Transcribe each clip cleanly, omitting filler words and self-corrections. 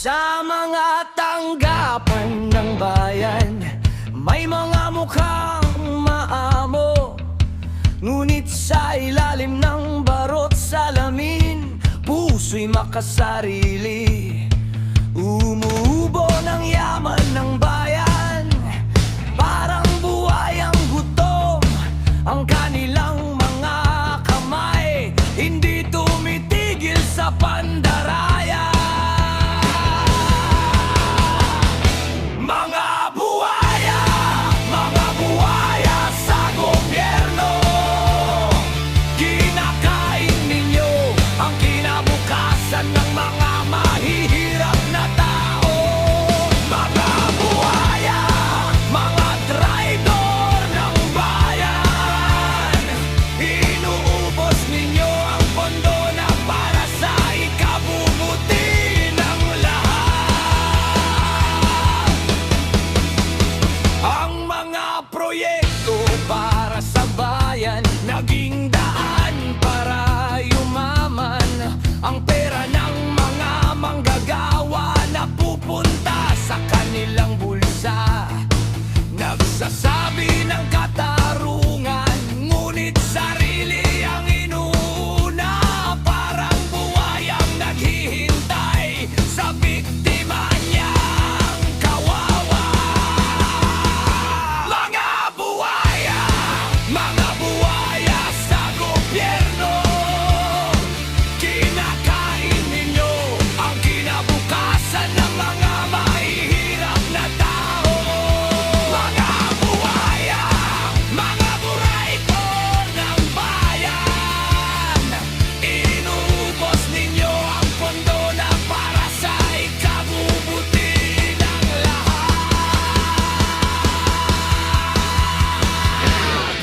Sa mga tanggapan ng bayan, may mga mukhang maamo, ngunit sa ilalim ng barot salamin, puso'y makasarili. Umuubo ng yaman ng bayan, parang buhayang gutom. Ang kanilang mga kamay, hindi tumitigil sa pandaraya. Mga buhaya sa gobyerno, kinakain ninyo ang kinabukasan ng mga mahihirap na tao. Mga buhaya, mga traidor ng bayan, inuubos ninyo ang pondo na para sa ikabubuti ng lahat. Ang mga proyekto para sa bayan, naging daan para yumaman. Ang pera ng mga manggagawa napupunta sa kanilang bulsa. Nagsasabi ng katarungan, ngunit sarili ang inuuna. Parang buhayang naghihintay sa biktima niyang kawawa. Mga buhaya sa gobyerno, kinakain ninyo ang kinabukasan ng mga mahihirap na tao. Mga buhaya, mga burayko ng bayan, inuubos ninyo ang pondo na para sa ikabubuti ng lahat.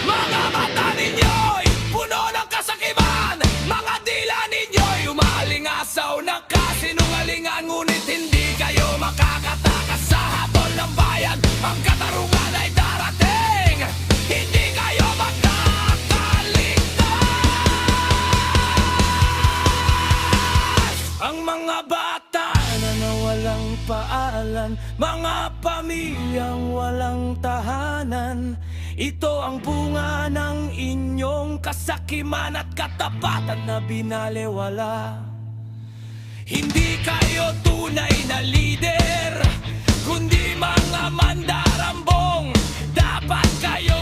Mga mata ninyo'y puno ng kasakiman, mga dila ninyo'y umalingasaw ng kasinungalingan. Ngunit hindi kayo makakatakas sa hatol ng bayan. Ang katarungan ay darating, hindi kayo makakaligtas. Ang mga bata na nawalang paalan, mga pamilyang walang tahanan, ito ang bunga ng inyong kasakiman at katapatan na binalewala. Hindi kayo tunay na lider, kundi mga mandarambong. Dapat kayo